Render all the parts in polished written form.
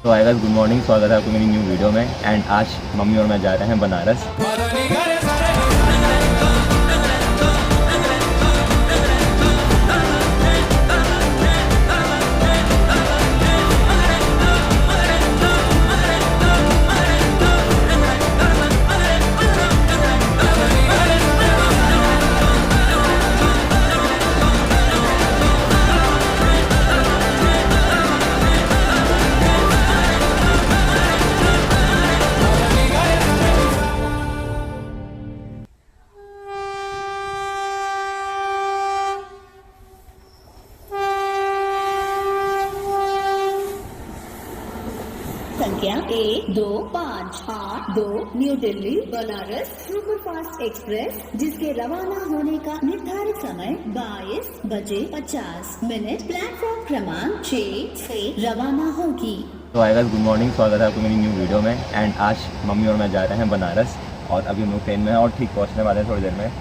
तो आएगा good morning, स्वागत है आपको मेरी न्यू वीडियो में। एंड आज मम्मी और मैं जा रहे हैं बनारस। संख्या 12582 new Delhi Banaras superfast express जिसके रवाना होने का निर्धारित समय 22:50 प्लेटफॉर्म क्रमांक 6 से रवाना होगी। तो आएगा गुड मॉर्निंग, स्वागत है आपको मेरी न्यू वीडियो में। एंड आज मम्मी और मैं जा रहे हैं बनारस और अभी हम लोग ट्रेन में हैं और ठीक पहुंचने वाले हैं थोड़ी देर में।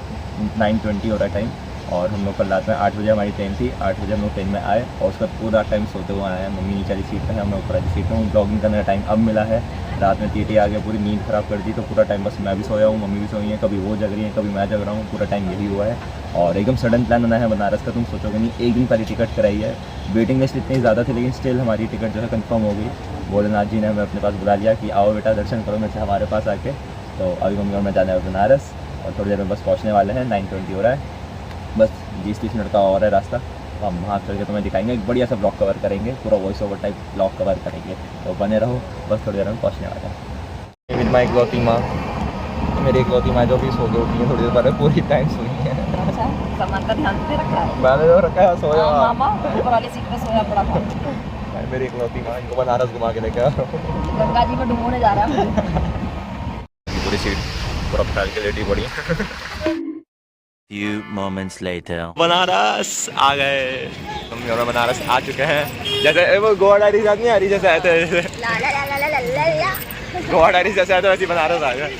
9:20 हो रहा है टाइम और हम लोग कल रात में 8 बजे हमारी ट्रेन थी। 8 बजे हम लोग ट्रेन में आए और उसका पूरा टाइम सोते हुए आए हैं। मम्मी नीचे वाली सीट पे है, हम लोग ऊपर वाली सीट पे हूँ। ब्लॉगिंग करने का टाइम अब मिला है। रात में टीटी आ गया, पूरी नींद ख़राब कर दी, तो पूरा टाइम बस मैं भी सोया हूँ, मम्मी भी सोई है। कभी वो जग रही है, कभी मैं जग रहा हूँ। पूरा टाइम यही हुआ है और एकदम सडन प्लान बना है बनारस का। तुम सोचोगे नहीं, एक दिन पहले टिकट कराई है। वेटिंग लिस्ट इतनी ज़्यादा थी लेकिन स्टिल हमारी टिकट जो है कन्फर्म हो गई। भोलेनाथ जी ने हमें अपने पास बुला लिया कि आओ बेटा दर्शन करो मेरे से हमारे पास आके। तो अभी मम्मी और मैं जाने हैं बनारस और थोड़ी देर में बस पहुँचने वाले हैं। 9:20 हो रहा है, बस 20-30 मिनट का और है रास्ता। तो हम वहाँ चल के तुम्हें दिखाएंगे, एक बढ़िया सा ब्लॉग कवर करेंगे, पूरा voice over type blog cover करेंगे। तो बने रहो, बस थोड़ी देर में पहुँचने वाले हैं। विद माई इकलौती माँ, मेरी इकलौती माँ जो भी सो के उठी है थोड़ी देर पहले, पूरी टाइम सोई है। अच्छा, सामान का ध्यान से रखा है। मैंने जो रखा है सोया। मामा ऊपर वाली सीट पे सोया पड़ा था। मेरी इकलौती माँ, इनको बनारस घुमा के लेके आ रहा हूँ। गंगा जी में डूबने जा रहा है। पूरी सीट पूरा फैल के लेटी पड़ी। Few moments later. बनारस आ गए, मम्मी और मैं बनारस आ चुके हैं। जैसे वो गोवा डायरी याद नहीं आ रही, जैसे आए थे गोवा डायरी जैसे आए थे वैसे बनारस आ गए।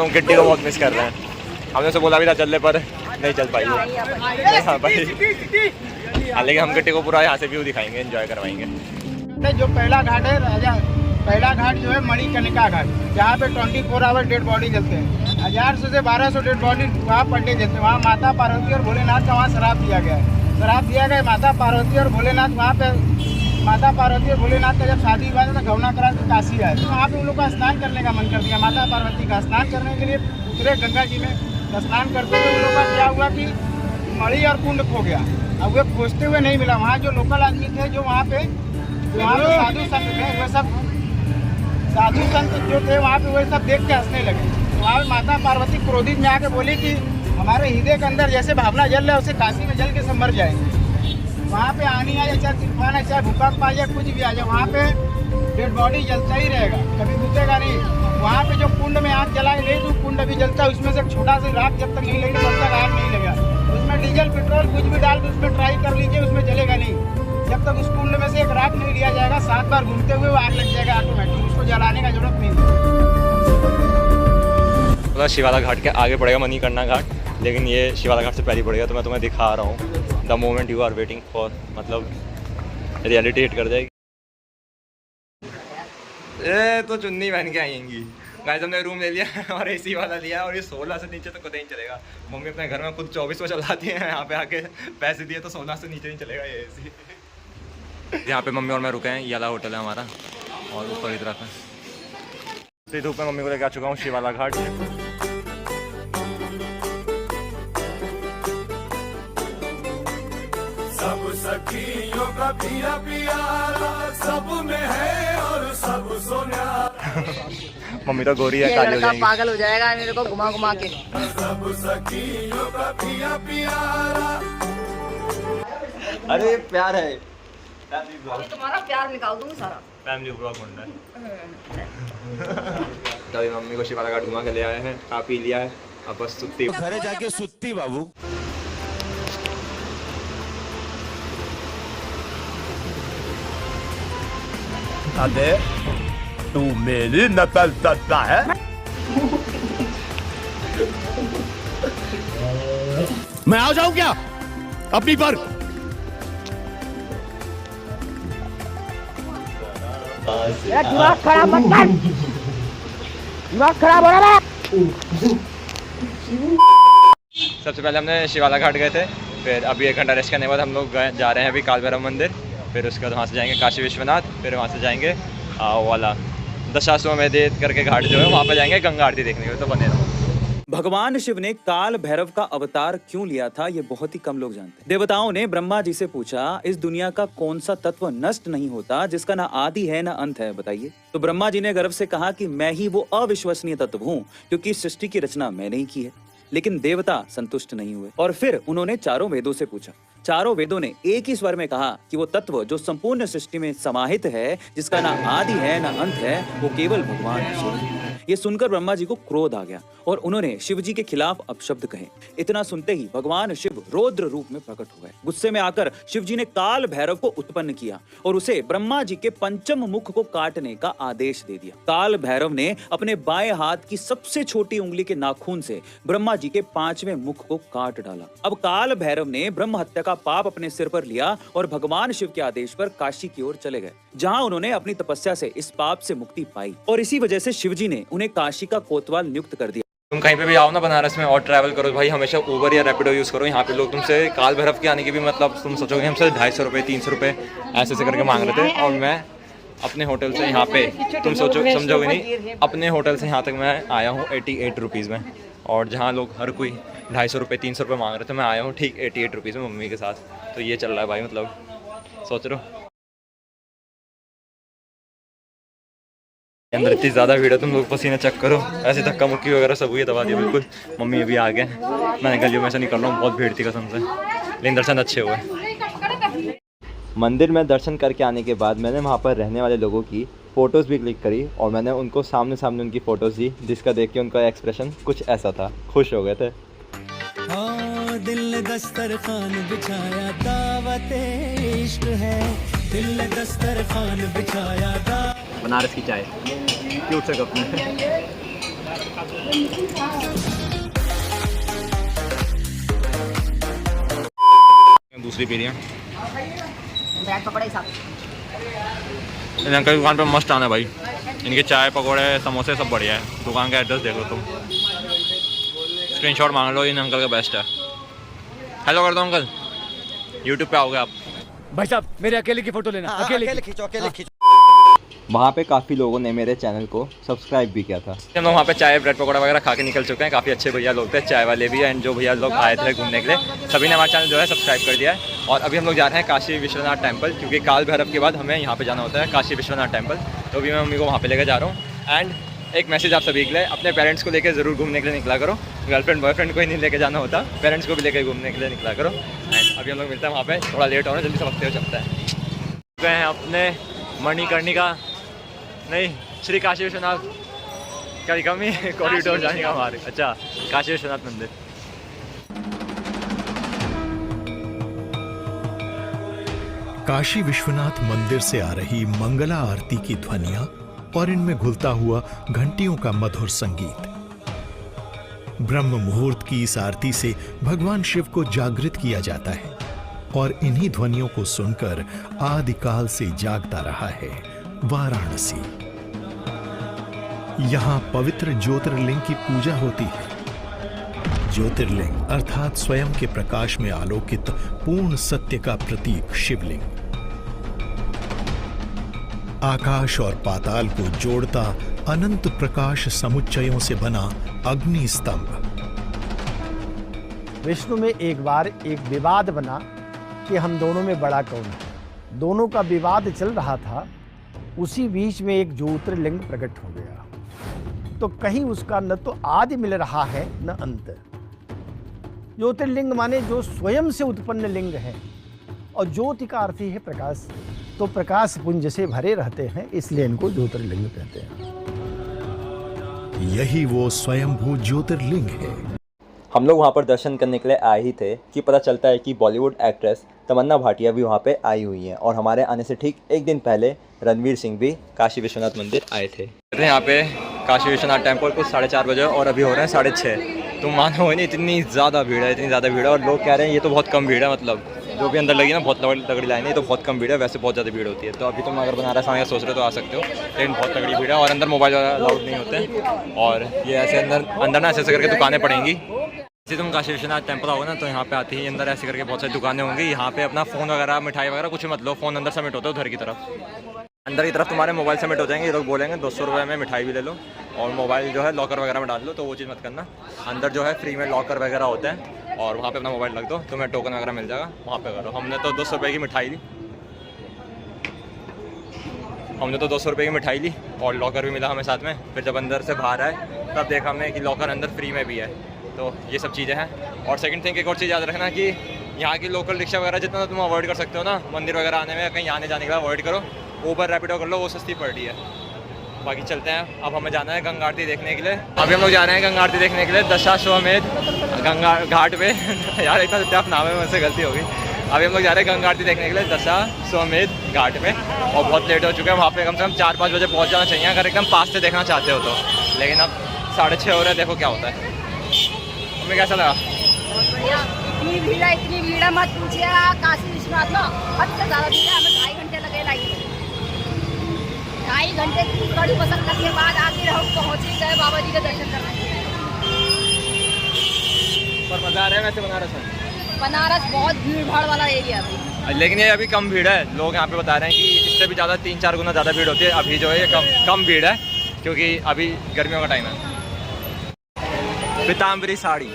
हम किट्टी को बहुत मिस कर रहे हैं। हमने उसे बोला भी था चलने पर, नहीं चल पाई वो। हाँ भाई, लेकिन हम किट्टी को पूरा यहाँ से व्यू दिखाएंगे, एंजॉय करवाएंगे। जो पहला घाट है राजा, पहला घाट जो है मणिकर्णिका घाट, जहाँ पे 24 आवर डेड बॉडी जलते हैं। 1000 से 1200 डेड बॉडी वहाँ पर डे जलते हैं। वहाँ माता पार्वती और भोलेनाथ का वहाँ शराब दिया गया है। शराब दिया गया माता पार्वती और भोलेनाथ, वहाँ पे माता पार्वती और भोलेनाथ का जब शादी हुआ था तो गौना करा के काशी आए, तो वहाँ पे उन लोग का स्नान करने का मन कर दिया। माता पार्वती का स्नान करने के लिए उतरे गंगा जी में। स्नान करते हुए उन लोग का क्या हुआ कि मणि और कुंड खो गया। अब वे खोजते हुए नहीं मिला। वहाँ जो लोकल आदमी थे, जो वहाँ पे साधु संत थे, वे सब साधु संत जो थे वहाँ पे, वे सब देख के हंसने लगे। वहाँ पे माता पार्वती क्रोधित में आके बोली कि हमारे हृदय के अंदर जैसे भावना जल रहा है, उसे काशी में जल के सब मर जाएंगे। वहाँ पे आनी आ जाए, चाहे तूफान है, चाहे भूकंप आ जाए, कुछ भी आ जाए, वहाँ पे डेड बॉडी जलता ही रहेगा, कभी बुझेगा नहीं। वहाँ पे जो कुंड में आग जलाए नहीं, तो कुंड अभी जलता है, उसमें से एक छोटा सा राख जब तक नहीं लगेगा तब तक आग नहीं लगेगा। उसमें डीजल पेट्रोल कुछ भी डाल के उसमें ट्राई कर लीजिए, उसमें जलेगा नहीं। जब तक उस कुंड में से एक राख नहीं लिया जाएगा, 7 बार घूमते हुए वो आग लग जाएगा ऑटोमेटिक, उसको जलाने का जरूरत नहीं। मतलब शिवाला घाट के आगे पड़ेगा मणिकर्णिका घाट, लेकिन ये शिवाला घाट से पहले पड़ेगा। तो मैं तुम्हें दिखा रहा हूँ the moment you are waiting for, मतलब रियलिटी हिट कर जाएगी। ये तो चुन्नी पहन के आएंगी। गाइस हमने रूम ले लिया और एसी वाला लिया और ये 16 से नीचे तो कहीं नहीं चलेगा। मम्मी अपने घर में खुद 24 में चलाती है, यहाँ पे आके पैसे दिए तो 16 से नीचे नहीं चलेगा ये एसी। यहाँ पे मम्मी और मैं रुके हैं, ये वाला होटल है हमारा और ऊपर की तरफ है। तो धूप में मम्मी को लेकर आ चुका हूँ शिवाला घाट। सब सखियों का पिया पियारा, सब में है और सब सोना। मम्मी तो गोरी है, काली हो जाएगी। पागल हो जाएगा मेरे को घुमा घुमा के। सब सखियों का पिया पियारा। अरे प्यार है, तुम्हारा प्यार निकाल दूंगी सारा। फैमिली ब्लॉग बन रहा है। तभी मम्मी को शिवाला घाट घुमा के ले आए हैं, खा पी लिया है, अब बस सुत्ती। घरे जाके सुत्ती बाबू। अबे तू मेरी नकल करता है। मैं आ जाऊं क्या अपनी पर? दिमाग खराब मत कर, दिमाग खराब हो रहा है। सबसे पहले हमने शिवाला घाट गए थे, फिर अभी 1 घंटा रेस्ट करने के बाद हम लोग जा रहे हैं अभी काल भैरव मंदिर, फिर उसके बाद वहाँ से जाएंगे काशी विश्वनाथ, फिर वहाँ से जाएंगे वाला दशाश्वमेध करके घाट जो है वहाँ पे जाएंगे गंगा आरती देखने के लिए। तो बने रहो। भगवान शिव ने काल भैरव का अवतार क्यों लिया था, ये बहुत ही कम लोग जानते हैं। देवताओं ने ब्रह्मा जी से पूछा, इस दुनिया का कौन सा तत्व नष्ट नहीं होता, जिसका ना आदि है ना अंत है, बताइए। तो ब्रह्मा जी ने गर्व से कहा कि मैं ही वो अविश्वसनीय तत्व हूँ, क्योंकि इस सृष्टि की रचना मैंने ही की है। लेकिन देवता संतुष्ट नहीं हुए और फिर उन्होंने चारों वेदों से पूछा। चारों वेदों ने एक ही स्वर में कहा कि वो तत्व जो संपूर्ण सृष्टि में समाहित है, जिसका ना आदि है ना अंत है, वो केवल भगवान शिव है। ये सुनकर ब्रह्मा जी को क्रोध आ गया और उन्होंने शिव जी के खिलाफ अपशब्द कहे। इतना सुनते ही भगवान शिव रौद्र रूप में प्रकट हो गए। गुस्से में आकर शिव जी ने काल भैरव को उत्पन्न किया और उसे ब्रह्मा जी के पंचम मुख को काटने का आदेश दे दिया। काल भैरव ने अपने बाएं हाथ की सबसे छोटी उंगली के नाखून से ब्रह्मा जी के 5वें मुख को काट डाला। अब काल भैरव ने ब्रह्म हत्या का पाप अपने सिर पर लिया और भगवान शिव के आदेश पर काशी की ओर चले गए, जहां उन्होंने अपनी तपस्या से इस पाप से मुक्ति पाई और इसी वजह से शिव जी ने उन्हें काशी का कोतवाल नियुक्त कर दिया। तुम कहीं पे भी आओ ना बनारस में और ट्रैवल करो भाई, हमेशा उबर या रैपिडो यूज़ करो। यहाँ पे लोग तुमसे काल भैरव के आने की भी मतलब तुम सोचोगे हमसे 250 रुपये 300 रुपये ऐसे करके मांग रहे थे, और मैं अपने होटल से यहाँ पे तुम समझोगे नहीं, अपने होटल से यहाँ तक मैं आया हूँ 88 रुपीज़ में, और जहाँ लोग हर कोई 250 रुपये 300 रुपये मांग रहे थे, मैं आया हूँ ठीक 88 रुपीज़ में मम्मी के साथ। तो ये चल रहा है भाई, मतलब सोच रहे हो अंदर इतनी ज़्यादा भीड़ है, तुम लोग पसीना चेक करो, ऐसे धक्का मुक्की वगैरह सब हुई, दबा दिया बिल्कुल। मम्मी अभी आ गए, मैंने गलियों में से निकल रहा हूँ, बहुत भीड़ थी कसम से, लेकिन दर्शन अच्छे हुए। मंदिर में दर्शन करके आने के बाद मैंने वहाँ पर रहने वाले लोगों की फ़ोटोज़ भी क्लिक करी और मैंने उनको सामने सामने उनकी फ़ोटोज़ दी, जिसका देख के उनका एक्सप्रेशन कुछ ऐसा था, खुश हो गए थे। दिल दस्तरखान बिछाया दावते इश्क है, दिल दस्तरखान बिछाया बनारस की चाय क्यूट से कप में। दूसरी पी रही है ब्रेड पकौड़े साथ। इन अंकल की दुकान पर मस्त आना भाई, इनके चाय पकौड़े समोसे सब बढ़िया है। दुकान का एड्रेस देख लो तुम, स्क्रीनशॉट मांग लो, इन अंकल का बेस्ट है। हेलो कर दो अंकल, यूट्यूब पे आओगे आप। भाई साहब मेरे अकेले की फोटो लेना, अकेले खींचो। वहाँ पे काफ़ी लोगों ने मेरे चैनल को सब्सक्राइब भी किया था। हम लोग वहाँ पे चाय ब्रेड पकौड़ा वगैरह खा के निकल चुके हैं। काफ़ी अच्छे भैया लोग थे, चाय वाले भी, एंड जो भैया लोग आए थे घूमने के लिए, सभी ने हमारा चैनल जो है सब्सक्राइब कर दिया है। और अभी हम लोग जा रहे हैं काशी विश्वनाथ टेम्पल, क्योंकि काल भैरव के बाद हमें यहाँ पे जाना होता है काशी विश्वनाथ टेम्पल। तो अभी मैं मम्मी को वहाँ पे लेकर जा रहा हूँ। एंड एक मैसेज आप सभी के लिए, अपने पेरेंट्स को लेकर ज़रूर घूमने के लिए निकला करो। गर्लफ्रेंड बॉयफ्रेंड को ही नहीं लेके जाना होता, पेरेंट्स को भी लेकर घूमने के लिए निकला करो। एंड अभी हम लोग मिलते हैं वहाँ पे, थोड़ा लेट हो रहा है, जल्दी से वक्त हो चलता है। गए हैं अपने मणिकर्णिका नहीं श्री काशी विश्वनाथ क्या कमी कॉरिडोर जाने का हमारे। अच्छा, काशी विश्वनाथ मंदिर। काशी विश्वनाथ मंदिर से आ रही मंगला आरती की ध्वनियां और इनमें घुलता हुआ घंटियों का मधुर संगीत। ब्रह्म मुहूर्त की इस आरती से भगवान शिव को जागृत किया जाता है और इन्हीं ध्वनियों को सुनकर आदिकाल से जागता रहा है वाराणसी। यहां पवित्र ज्योतिर्लिंग की पूजा होती है। ज्योतिर्लिंग अर्थात स्वयं के प्रकाश में आलोकित पूर्ण सत्य का प्रतीक शिवलिंग, आकाश और पाताल को जोड़ता अनंत प्रकाश समुच्चयों से बना अग्नि स्तंभ। विष्णु में एक बार एक विवाद बना कि हम दोनों में बड़ा कौन है। दोनों का विवाद चल रहा था, उसी बीच में एक ज्योतिर्लिंग प्रकट हो गया। तो कहीं उसका न तो आदि मिल रहा है न अंत। ज्योतिर्लिंग माने जो स्वयं से उत्पन्न लिंग है, और ज्योति का अर्थ ही है प्रकाश। तो प्रकाश पुंज से भरे रहते हैं, इसलिए इनको ज्योतिर्लिंग कहते हैं। यही वो स्वयंभू ज्योतिर्लिंग है। हम लोग वहाँ पर दर्शन करने के लिए आए ही थे कि पता चलता है कि बॉलीवुड एक्ट्रेस तमन्ना भाटिया भी वहाँ पे आई हुई हैं, और हमारे आने से ठीक एक दिन पहले रणवीर सिंह भी काशी विश्वनाथ मंदिर आए थे। यहाँ पे काशी विश्वनाथ टेम्पल कुछ 4:30 बजे और अभी हो रहे हैं 6:30। तुम मानो नहीं, इतनी ज़्यादा भीड़ है, इतनी ज़्यादा भीड़ है, और लोग कह रहे हैं ये तो बहुत कम भीड़ है, मतलब जो भी अंदर लगी ना बहुत तगड़ी लाइन है, तो बहुत कम भीड़ है, वैसे बहुत ज़्यादा भीड़ होती है। तो अभी तुम अगर बनारस आने का सोच रहे हो तो आ सकते हो, लेकिन बहुत तगड़ी भीड़ है और अंदर मोबाइल वगैरह अलाउड नहीं होते हैं। और ये ऐसे अंदर ना ऐसे करके दुकानें पड़ेंगी। जैसे तुम काशी विश्वनाथ टेम्पल आओगे ना तो यहाँ पे आते ही अंदर ऐसे करके बहुत सारी दुकानें होंगी। यहाँ पे अपना फ़ोन वगैरह मिठाई वगैरह कुछ मत लो, फ़ोन अंदर सबमिट होता है उधर की तरफ। अंदर की तरफ तुम्हारे मोबाइल सबमिट हो जाएंगे, ये लोग बोलेंगे 200 रुपये में मिठाई भी ले लो और मोबाइल जो है लॉकर वगैरह में डाल लो, तो वो चीज़ मत करना। अंदर जो है फ्री में लॉकर वगैरह होते हैं और वहाँ पे अपना मोबाइल रख दो, तुम्हें टोकन वगैरह मिल जाएगा, वहाँ पे करो। हमने तो 200 रुपये की मिठाई ली, हमने तो 200 रुपये की मिठाई ली और लॉकर भी मिला हमें साथ में। फिर जब अंदर से बाहर आए तब देखा हमने कि लॉकर अंदर फ्री में भी है। तो ये सब चीज़ें हैं। और सेकंड थिंग एक और चीज़ याद रखना कि यहाँ की लोकल रिक्शा वगैरह जितना तुम अवॉइड कर सकते हो ना, मंदिर वगैरह आने में कहीं आने जाने के बाद अवॉइड करो। ऊबर रैपिडो कर लो, वो सस्ती पड़ रही है। बाकी चलते हैं, अब हमें जाना है गंगा आरती देखने के लिए। अभी हम लोग जा रहे हैं गंगा आरती देखने के लिए दशाश्वमेध गंगा घाट पे यार इतना सत्याप नाम है, मुझसे गलती होगी। अभी हम लोग जा रहे हैं गंगा आरती देखने के लिए दशाश्वमेध घाट पे और बहुत लेट हो चुके हैं। वहाँ पे कम से कम 4-5 बजे पहुँच जाना चाहिए अगर एकदम पास से देखना चाहते हो तो, लेकिन अब 6:30 हो रहा है, देखो क्या होता है। हमें कैसा लगा? इतनी भीड़ है मत पूछिए। काशी विश्वनाथ ना हद से ज़्यादा भीड़ है। हमें 2.5 घंटे लगे लाइन में, 2.5 घंटे की कड़ी मशक्कत के बाद आखिर हम पहुँच ही गए बाबा जी के दर्शन करने। पर मज़ा आ रहा है वैसे बनारस में? बनारस बहुत भीड़ भाड़ वाला एरिया है, लेकिन ये अभी कम भीड़ है। लोग यहाँ पे बता रहे हैं कि इससे भी ज़्यादा 3-4 गुना ज़्यादा भीड़ होती है। अभी जो है ये कम भीड़ है क्योंकि अभी गर्मियों का टाइम है। पीताम्बरी साड़ी,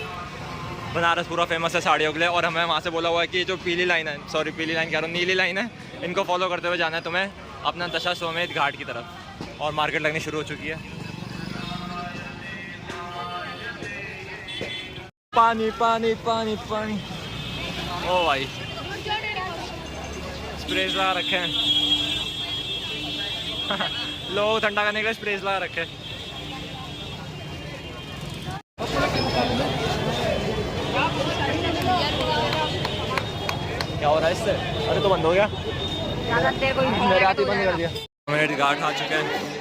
बनारस पूरा फेमस है साड़ियों के लिए। और हमें वहाँ से बोला हुआ है कि जो पीली लाइन है, सॉरी पीली लाइन कह रहा हूँ, नीली लाइन है, इनको फॉलो करते हुए जाना है तुम्हें अपना दशाश्वमेध घाट की तरफ। और मार्केट लगनी शुरू हो चुकी है। पानी पानी पानी पानी, ओ भाई स्प्रेज लगा रखे हैं लोग ठंडा करने के लिए स्प्रेज लगा रखे हैं। क्या हो रहा है इससे? अरे तो बंद हो गया, मेरे हाथ ही बंद कर दिया। मेरे घाट आ चुके हैं।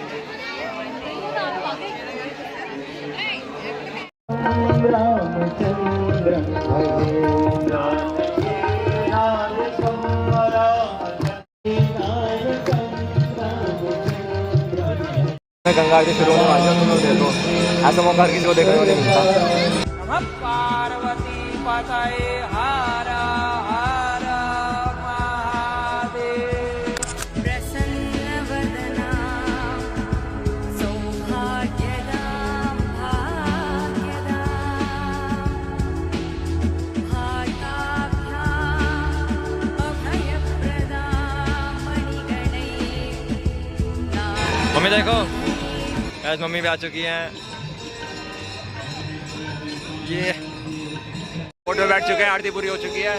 गंगा आरती शुरू होने वाली है, तुम लोग देखो, ऐसा मौका हर किसी को देखने को नहीं मिलता। पार्वती पताये हर हर महादेव। प्रसन्न वदना सौभाग्यदा भाग्यदा भाताभ्यां अभयप्रदा मणिगणैः। मम्मी देखो, आज मम्मी भी आ चुकी हैं। ये फोटो बैठ चुके हैं, आरती पूरी हो चुकी है।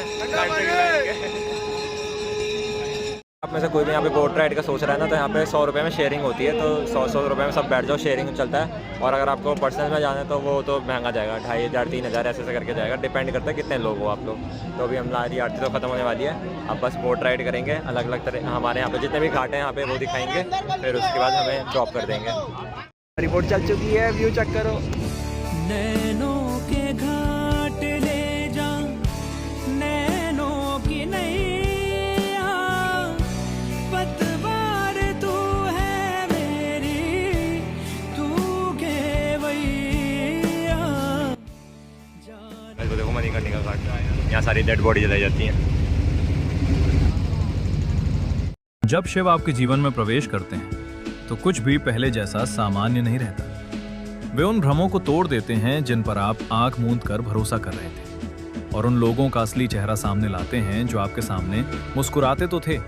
आप में से कोई भी यहाँ पे बोट राइड का सोच रहा है ना, तो यहाँ पे 100 रुपये में शेयरिंग होती है। तो 100 रुपये में सब बैठ जाओ, शेयरिंग चलता है। और अगर आपको पर्सनल में जाना है तो वो तो महंगा जाएगा, 2500-3000 ऐसे करके जाएगा, डिपेंड करता है कितने लोग हो आप लोग। तो अभी हमारी आरती तो ख़त्म होने वाली है, अब बस बोट राइड करेंगे। अलग अलग तरह हमारे यहाँ पे जितने भी घाट हैं यहाँ पे वो दिखाएंगे, फिर उसके बाद हमें ड्रॉप कर देंगे। हमारी बोट चल चुकी है, व्यू चेक करो। नैनों के घाट ले जा, नैनों की नैया, पतवार तू है मेरी, तू केवैया। देखो मणिकर्णिका का घाट, यहाँ सारी डेड बॉडी जलाई जाती हैं। जब शिव आपके जीवन में प्रवेश करते हैं तो कुछ भी पहले जैसा सामान्य नहीं रहता। वे उन भ्रमों को तोड़ देते हैं जिन पर आप आंख मूंद कर भरोसा कर रहे थे, और उन लोगों का असली चेहरा सामने लाते हैं जो आपके सामने मुस्कुराते तो थे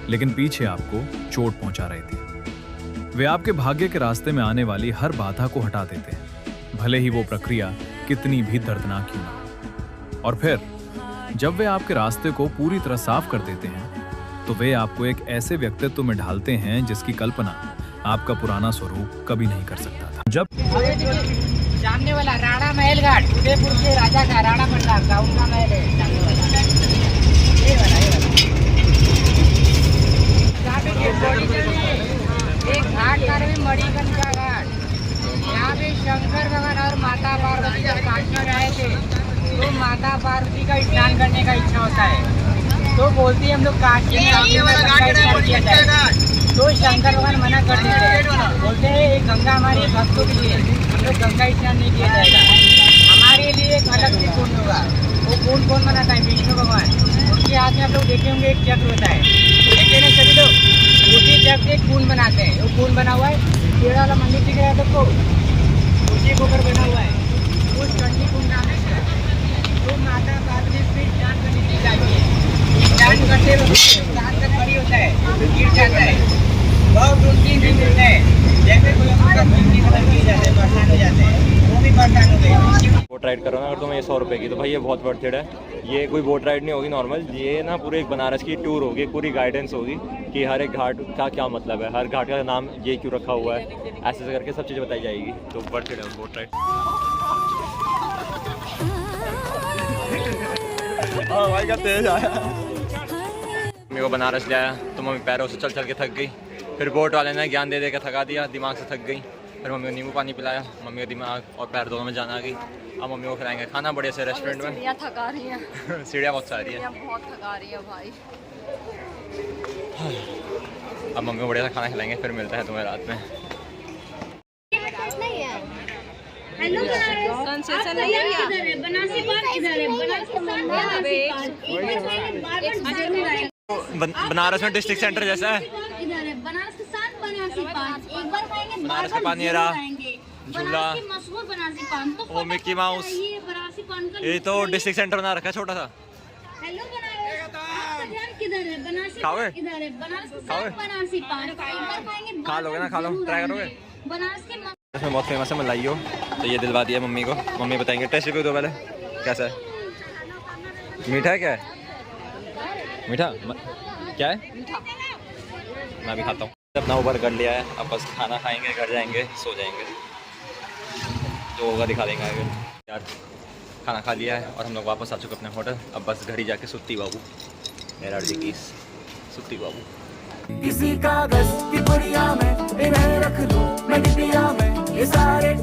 लेकिन पीछे आपको चोट पहुंचा रहे थे। वे आपके भाग्य के रास्ते में आने वाली हर बाधा को हटा देते हैं, भले ही वो प्रक्रिया कितनी भी दर्दनाक क्यों ना। और फिर जब वे आपके रास्ते को पूरी तरह साफ कर देते हैं तो वे आपको एक ऐसे व्यक्तित्व में ढालते हैं जिसकी कल्पना आपका पुराना स्वरूप कभी नहीं कर सकता था। जब सामने वाला राणा महल घाट, उदयपुर के राजा का, राणा प्रताप का, उनका महल है सामने वाला। ये वाला यहाँ पे डेड बॉडी चली है। एक घाट का नाम है मणिकर्णिका घाट। यहाँ पे शंकर भगवान और माता पार्वती जब काशी में आए थे तो माता पार्वती का स्नान करने का इच्छा होता है। तो बोलती है हम लोग काशी में आगे वाला घाट है, तो शंकर भगवान मना कर देते हैं, बोलते हैं ये गंगा हमारे भक्तों के लिए, हम लोग गंगा स्नान नहीं किया जाएगा, हमारे लिए एक अलग से कुंड होगा। वो कुंड कौन बनाता है? विष्णु भगवान। उनके हाथ में आप लोग देखे होंगे एक चक्र होता है, देखे ना सभी लोग, उसी चक्र से कुंड बनाते हैं। वो कुंड बना हुआ है, पेड़ वाला मंदिर दिख रहा है सबको, उसी के ऊपर बना हुआ है, उस चंडी कुंड नाम है। तो माता बाद में फिर स्नान करने की जाती है, स्नान करते वक्त रात तक खड़ी होता है, गिर जाता है, बहुत उनकी नहीं मिलता है। जैसे कोई अपना बिजली खत्म किए जाते हैं, परेशान हो जाते हैं, वो भी परेशान हो गए। बोट राइड करो ना अगर तुम्हें ये 100 रुपये की, तो भाई ये बहुत वर्थ इट है। ये कोई बोट राइड नहीं होगी नॉर्मल, ये ना पूरे एक बनारस की टूर होगी, पूरी गाइडेंस होगी कि हर एक घाट का क्या मतलब है, हर घाट का नाम ये क्यों रखा हुआ है, ऐसे करके सब चीज़ें बताई जाएगी। तो वर्थ इट है बोट राइड। भाई का तेज आया। मम्मी को बनारस ले आया तो मम्मी पैरों से चल चल के थक गई, फिर बोट वाले ने ज्ञान दे दे के थका दिया, दिमाग से थक गई। फिर मम्मी को नींबू पानी पिलाया, मम्मी का दिमाग और पैर दोनों में जान आ गई। अब मम्मी को खिलाएंगे खाना बढ़िया से रेस्टोरेंट में। सीढ़ियाँ थका रही हैं, सीढ़ियाँ बहुत सारी है, बहुत थका रही है भाई। अब मम्मी को बढ़िया सा खाना खिलाएंगे, फिर मिलता है तुम्हें रात में। कंसेशन नहीं है, बनारसी पान किधर है? बनारसी पान, बनारसी पान बनारस में डिस्ट्रिक्ट सेंटर जैसा है। इधर है बनारसी पान, बनारसी पान एक बार खाएंगे, बनारस का बार-बार पान ये जरूर रहा, खाएंगे। झूला, बनारसी मशहूर बनारसी पान तो वो मिक्की माउस, ये बनारसी पान का ये तो डिस्ट्रिक्ट सेंटर बना रखा है छोटा सा। हेलो बनारस, आपका ध्यान किधर है? बनारसी खाओगे? पान इधर है, बनारसी खाओगे? पान, बनारसी पान एक बार खाएंगे, खा लोगे ना, खा लो, जरूर ट्राई करोगे? आएंगे। बनारस के इसमें बहुत फेमस है मलाई हो, तो ये दिलवा दिया मम्मी को। मम्मी बताएंगे, टेस्ट रिव्यू दो पहले, कैसा है? मीठा है? क्या है मीठा? क्या है? मैं भी खाता हूँ। अपना ऊबर कर लिया है, अब बस खाना खाएंगे, घर जाएंगे, सो जाएंगे, जो होगा दिखा देंगे आगे। यार खाना खा लिया है और हम लोग वापस आ चुके अपने होटल। अब बस घर ही जाके सुत्ती बाबू, मेरा की सुत्ती बाबू। किसी कागज की पुड़िया में इन्हें रख लूं मैं डिबिया में, ये सारे